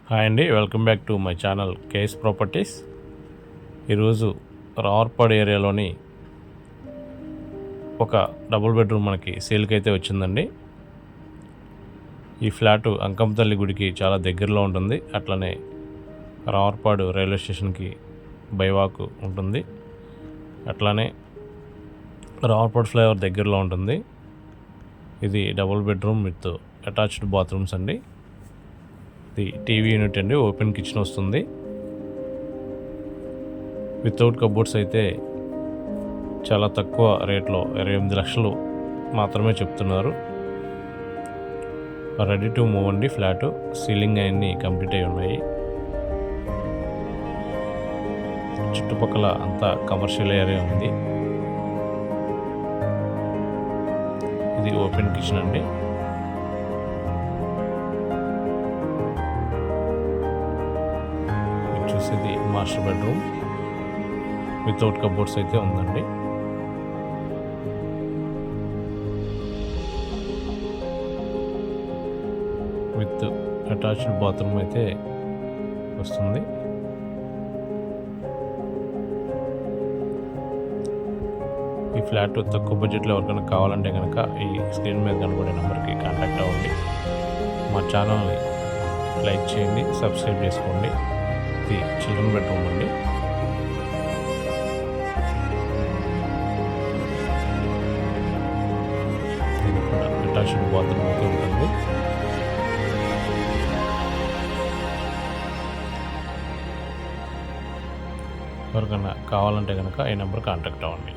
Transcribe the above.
Hi అండి, welcome back to my channel KS properties. ఈరోజు రావర్పాడ్ ఏరియాలోని ఒక డబుల్ బెడ్రూమ్ మనకి సేల్కి అయితే వచ్చిందండి. ఈ ఫ్లాటు అంకంతల్లి గుడికి చాలా దగ్గరలో ఉంటుంది. అట్లనే రావర్పాడు రైల్వే స్టేషన్కి బైవాకు ఉంటుంది. అట్లానే రావర్పాడు ఫ్లైఓవర్ దగ్గరలో ఉంటుంది. ఇది double bedroom with attached bathrooms అండి. ఇది టీవీ యూనిట్ అండి, ఓపెన్ కిచెన్ వస్తుంది. వితౌట్ కబోర్డ్స్ అయితే చాలా తక్కువ రేట్లో 28 లక్షలు మాత్రమే చెప్తున్నారు. రెడీ టు మూవ్ అండి ఫ్లాటు. సీలింగ్ అన్నీ కంప్లీట్ అయి ఉన్నాయి. చుట్టుపక్కల అంతా కమర్షియల్ ఏరియా ఉంది. ఇది ఓపెన్ కిచెన్ అండి. చూసేది మాస్టర్ బెడ్రూమ్ వితౌట్ కబోర్డ్స్ అయితే ఉందండి. విత్ అటాచ్డ్ బాత్రూమ్ అయితే వస్తుంది. ఈ ఫ్లాట్ తక్కువ బడ్జెట్లో ఎవరికైనా కావాలంటే కనుక ఈ స్క్రీన్ మీద కనబడే నెంబర్కి కాంటాక్ట్ అవ్వండి. మా ఛానల్ని లైక్ చేయండి, సబ్స్క్రైబ్ చేసుకోండి. ఇది చిల్డ్రన్ బెడ్రూమ్ అండి. ఇది కూడా అటాచ్డ్ బాత్రూమ్ అయితే ఉంటుంది. ఎవరికైనా కావాలంటే కనుక ఈ నెంబర్ కాంటాక్ట్ అవ్వండి.